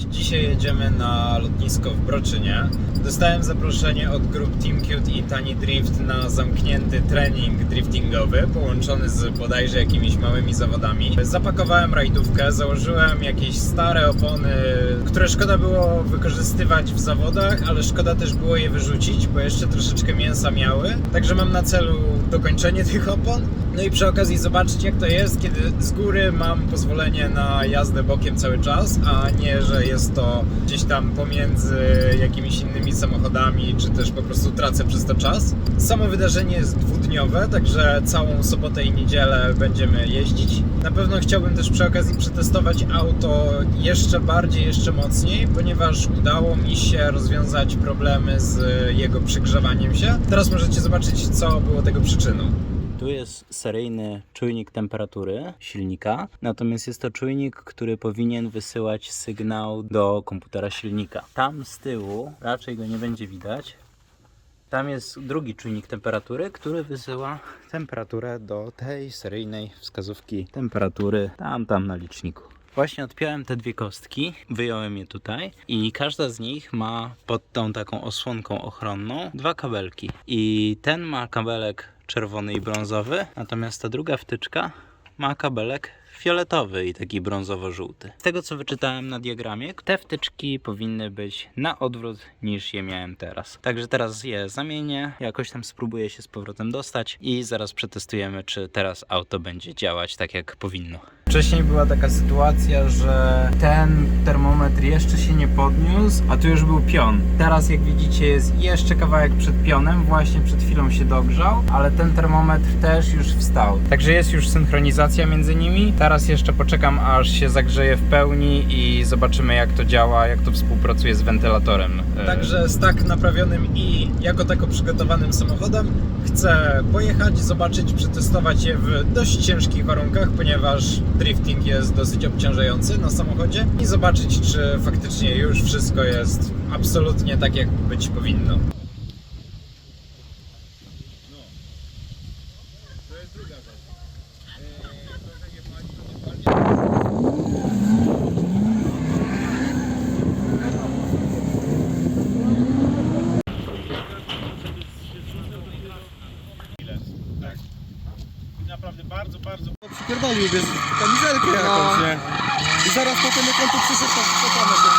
Dzisiaj jedziemy na lotnisko w Broczynie. Dostałem zaproszenie od grup Team Cute i Tani Drift na zamknięty trening driftingowy, połączony z bodajże jakimiś małymi zawodami. Zapakowałem rajdówkę, założyłem jakieś stare opony, które szkoda było wykorzystywać w zawodach, ale szkoda też było je wyrzucić, bo jeszcze troszeczkę mięsa miały. Także mam na celu dokończenie tych opon. No i przy okazji zobaczyć, jak to jest, kiedy z góry mam pozwolenie na jazdę bokiem cały czas, a nie, że jest to gdzieś tam pomiędzy jakimiś innymi samochodami, czy też po prostu tracę przez to czas. Samo wydarzenie jest dwudniowe, także całą sobotę i niedzielę będziemy jeździć. Na pewno chciałbym też przy okazji przetestować auto jeszcze bardziej, jeszcze mocniej, ponieważ udało mi się rozwiązać problemy z jego przygrzewaniem się. Teraz możecie zobaczyć, co było tego przyczyną. Tu jest seryjny czujnik temperatury silnika, natomiast jest to czujnik, który powinien wysyłać sygnał do komputera silnika. Tam z tyłu, raczej go nie będzie widać, tam jest drugi czujnik temperatury, który wysyła temperaturę do tej seryjnej wskazówki temperatury tam na liczniku. Właśnie odpiąłem te dwie kostki, wyjąłem je tutaj i każda z nich ma pod tą taką osłonką ochronną dwa kabelki. I ten ma kabelek czerwony i brązowy, natomiast ta druga wtyczka ma kabelek fioletowy i taki brązowo-żółty. Z tego co wyczytałem na diagramie, te wtyczki powinny być na odwrót niż je miałem teraz. Także teraz je zamienię, jakoś tam spróbuję się z powrotem dostać i zaraz przetestujemy, czy teraz auto będzie działać tak jak powinno. Wcześniej była taka sytuacja, że ten termometr jeszcze się nie podniósł, a tu już był pion. Teraz jak widzicie jest jeszcze kawałek przed pionem, właśnie przed chwilą się dogrzał, ale ten termometr też już wstał. Także jest już synchronizacja między nimi. Teraz jeszcze poczekam, aż się zagrzeje w pełni i zobaczymy, jak to działa, jak to współpracuje z wentylatorem. Także z tak naprawionym i jako tako przygotowanym samochodem chcę pojechać, zobaczyć, przetestować je w dość ciężkich warunkach, ponieważ drifting jest dosyć obciążający na samochodzie i zobaczyć, czy faktycznie już wszystko jest absolutnie tak, jak być powinno. Naprawdę bardzo przypierdolił bez kamizelkę jakąś, nie? I zaraz potem jak on tu przyszedł, to spotkamy się.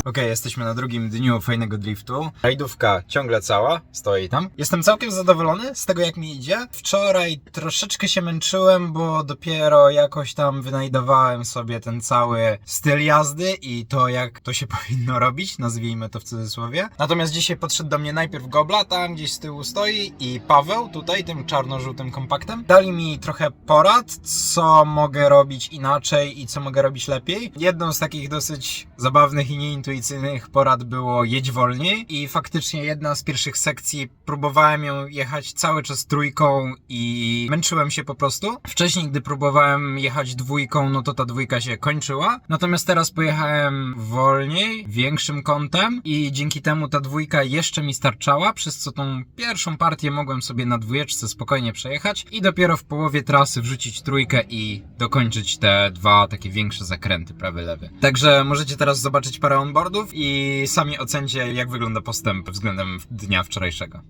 Okej, jesteśmy na drugim dniu fajnego driftu. Rajdówka ciągle cała, stoi tam. Jestem całkiem zadowolony z tego, jak mi idzie. Wczoraj troszeczkę się męczyłem, bo dopiero jakoś tam wynajdowałem sobie ten cały styl jazdy i to, jak to się powinno robić, nazwijmy to w cudzysłowie. Natomiast dzisiaj podszedł do mnie najpierw Gobla, tam gdzieś z tyłu stoi, i Paweł tutaj, tym czarno-żółtym kompaktem. Dali mi trochę porad, co mogę robić inaczej i co mogę robić lepiej. Jedną z takich dosyć zabawnych i nieintuicyjnych porad porad było jedź wolniej i faktycznie jedna z pierwszych sekcji próbowałem ją jechać cały czas trójką i męczyłem się po prostu. Wcześniej, gdy próbowałem jechać dwójką, no to ta dwójka się kończyła. Natomiast teraz pojechałem wolniej, większym kątem i dzięki temu ta dwójka jeszcze mi starczała, przez co tą pierwszą partię mogłem sobie na dwójeczce spokojnie przejechać i dopiero w połowie trasy wrzucić trójkę i dokończyć te dwa takie większe zakręty, prawy, lewy. Także możecie teraz zobaczyć parę onboardów i sami ocencie, jak wygląda postęp względem dnia wczorajszego.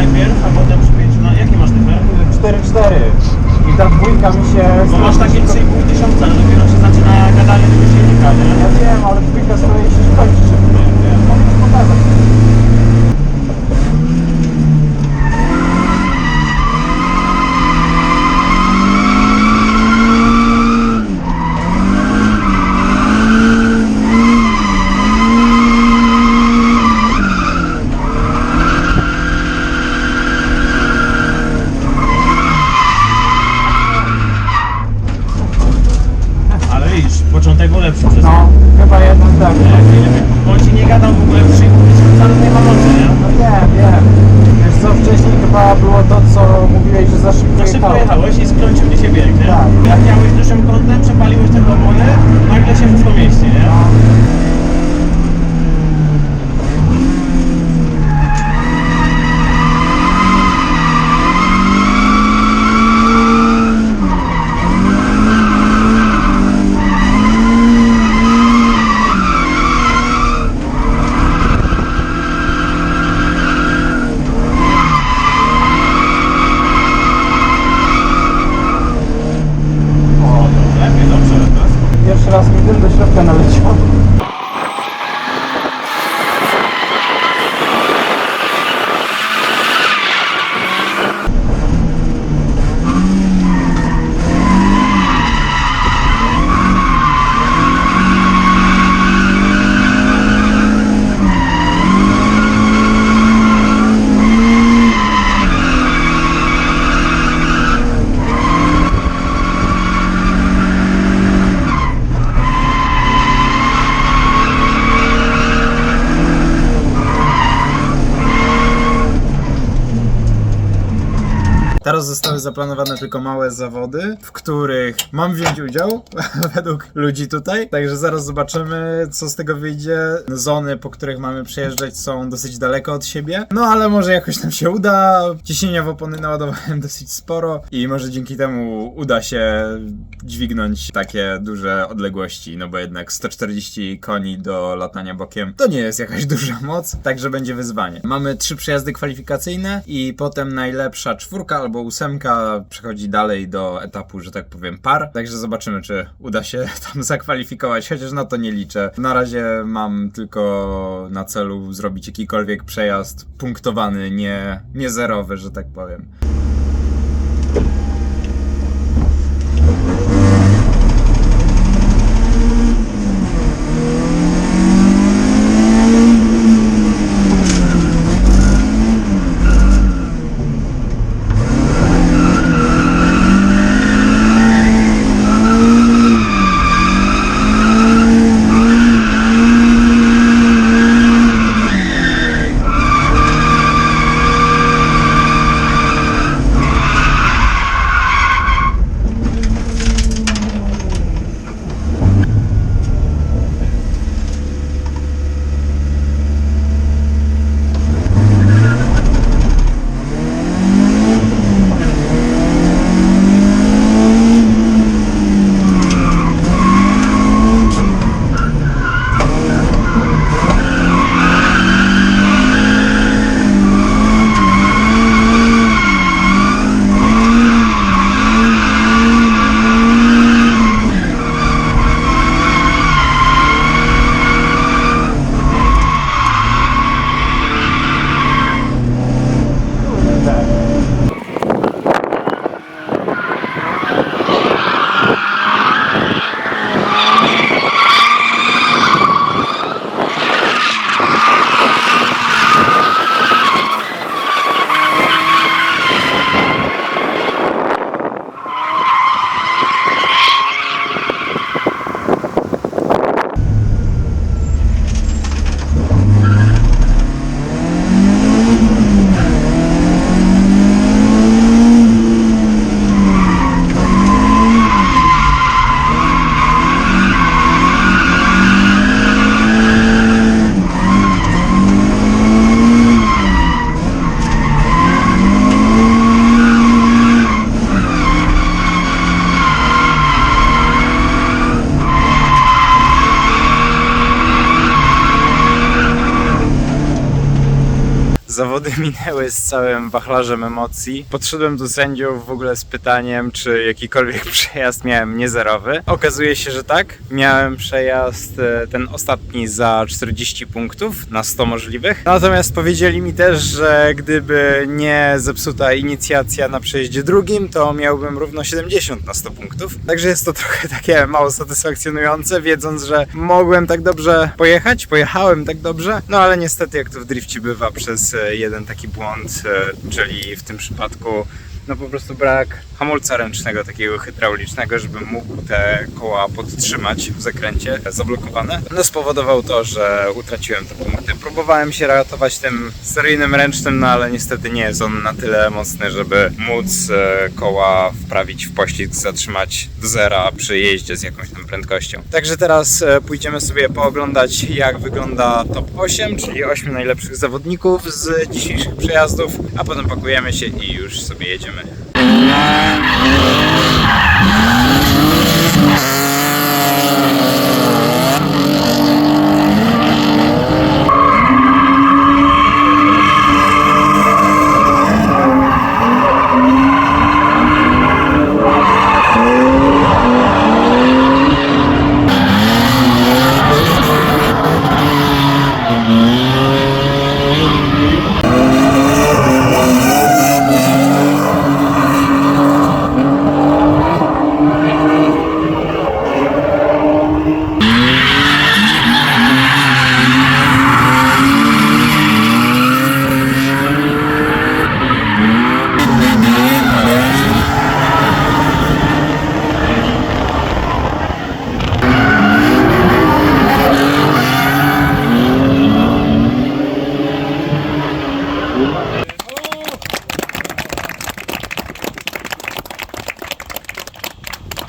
najpierw, a potem przy 5 na... Jakie masz dyfer? 4,4 i ta dwójka mi się... Bo masz takie 3,5 tysiąca, no dopiero się zaczyna gadanie tego silnika, nie? Ja wiem, ale dwójka stoi się kończy szybko. Mogę ci pokazać. Początek był lepszy przez No, chyba jednak tak. Bo on ci nie gadał w ogóle w 3,5 tysiąca, ale nie ma mocy, nie? No wiem. Wiesz co, wcześniej chyba było to, co mówiłeś, że za szybko Za szybko jechałeś. jechałeś i skręcił ci się bieg, nie? Tak. Jak jechałeś dużym kątem, przepaliłeś te opony, nagle się wszystko mieści, nie? Pierwszy raz mi dym do środka naleciał. Teraz zostały zaplanowane tylko małe zawody, w których mam wziąć udział, według ludzi tutaj. Także zaraz zobaczymy, co z tego wyjdzie. Zony, po których mamy przejeżdżać, są dosyć daleko od siebie. No ale może jakoś nam się uda. Ciśnienia w opony naładowałem dosyć sporo i może dzięki temu uda się dźwignąć takie duże odległości, no bo jednak 140 koni do latania bokiem to nie jest jakaś duża moc, także będzie wyzwanie. Mamy 3 przejazdy kwalifikacyjne i potem najlepsza 4 albo 8 przechodzi dalej do etapu, że tak powiem, par. Także zobaczymy, czy uda się tam zakwalifikować, chociaż na to nie liczę. Na razie mam tylko na celu zrobić jakikolwiek przejazd punktowany, nie zerowy, że tak powiem. Zawody minęły z całym wachlarzem emocji. Podszedłem do sędziów w ogóle z pytaniem, czy jakikolwiek przejazd miałem niezerowy. Okazuje się, że tak. Miałem przejazd ten ostatni za 40 punktów na 100 możliwych. Natomiast powiedzieli mi też, że gdyby nie zepsuta inicjacja na przejeździe drugim, to miałbym równo 70 na 100 punktów. Także jest to trochę takie mało satysfakcjonujące, wiedząc, że mogłem tak dobrze pojechać, pojechałem tak dobrze, no ale niestety jak to w drifcie bywa, przez jeden taki błąd, czyli w tym przypadku no po prostu brak hamulca ręcznego, takiego hydraulicznego, żebym mógł te koła podtrzymać w zakręcie zablokowane. No spowodował to, że utraciłem te punkty. Próbowałem się ratować tym seryjnym ręcznym, no ale niestety nie jest on na tyle mocny, żeby móc koła wprawić w pościg, zatrzymać do zera przy jeździe z jakąś tam prędkością. Także teraz pójdziemy sobie pooglądać, jak wygląda top 8, czyli 8 najlepszych zawodników z dzisiejszych przejazdów, a potem pakujemy się i już sobie jedziemy.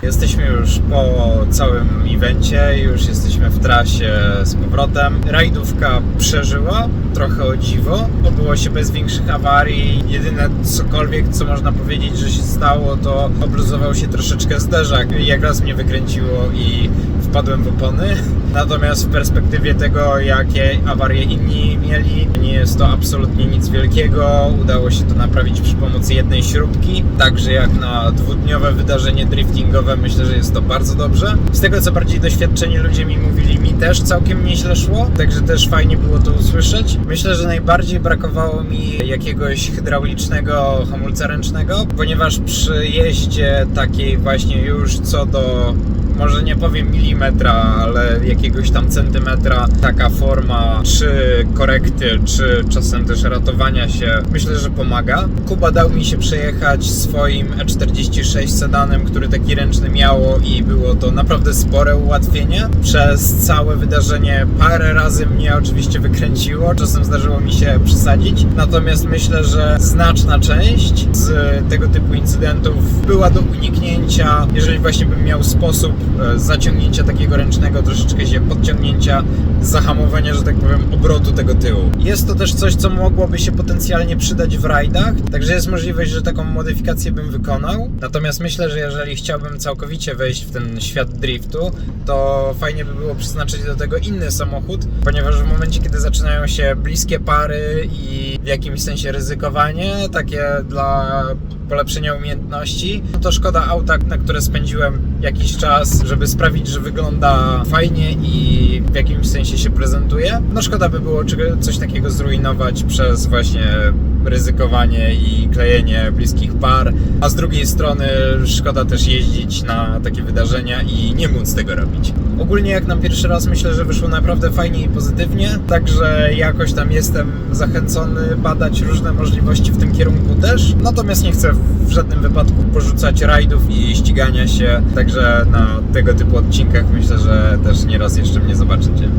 Jesteśmy już po całym evencie, już jesteśmy w trasie z powrotem. Rajdówka przeżyła, trochę o dziwo. Obyło się bez większych awarii. Jedyne cokolwiek, co można powiedzieć, że się stało, to obluzował się troszeczkę zderzak. Jak raz mnie wykręciło i wpadłem w opony. Natomiast w perspektywie tego, jakie awarie inni mieli, nie jest to absolutnie nic wielkiego. Udało się to naprawić przy pomocy jednej śrubki. Także jak na dwudniowe wydarzenie driftingowe, myślę, że jest to bardzo dobrze. Z tego, co bardziej doświadczeni ludzie mi mówili, mi też całkiem nieźle szło. Także też fajnie było to usłyszeć. Myślę, że najbardziej brakowało mi jakiegoś hydraulicznego hamulca ręcznego, ponieważ przy jeździe takiej właśnie już co do, może nie powiem milimetra, ale jakiegoś tam centymetra, taka forma czy korekty, czy czasem też ratowania się, myślę, że pomaga. Kuba dał mi się przejechać swoim E46 sedanem, który taki ręczny miało i było to naprawdę spore ułatwienie. Przez całe wydarzenie parę razy mnie oczywiście wykręciło, czasem zdarzyło mi się przesadzić, natomiast myślę, że znaczna część z tego typu incydentów była do uniknięcia, jeżeli właśnie bym miał sposób zaciągnięcia takiego ręcznego, troszeczkę się podciągnięcia, zahamowania, że tak powiem, obrotu tego tyłu. Jest to też coś, co mogłoby się potencjalnie przydać w rajdach, także jest możliwość, że taką modyfikację bym wykonał. Natomiast myślę, że jeżeli chciałbym całkowicie wejść w ten świat driftu, to fajnie by było przeznaczyć do tego inny samochód, ponieważ w momencie, kiedy zaczynają się bliskie pary i w jakimś sensie ryzykowanie, takie dla polepszenia umiejętności, no to szkoda auta, na które spędziłem jakiś czas, żeby sprawić, że wygląda fajnie i w jakimś sensie się prezentuje. No szkoda by było coś takiego zrujnować przez właśnie ryzykowanie i klejenie bliskich par, a z drugiej strony szkoda też jeździć na takie wydarzenia i nie móc tego robić. Ogólnie jak na pierwszy raz myślę, że wyszło naprawdę fajnie i pozytywnie, także jakoś tam jestem zachęcony badać różne możliwości w tym kierunku też, natomiast nie chcę w żadnym wypadku porzucać rajdów i ścigania się, także na tego typu odcinkach myślę, że też nieraz jeszcze mnie zobaczycie.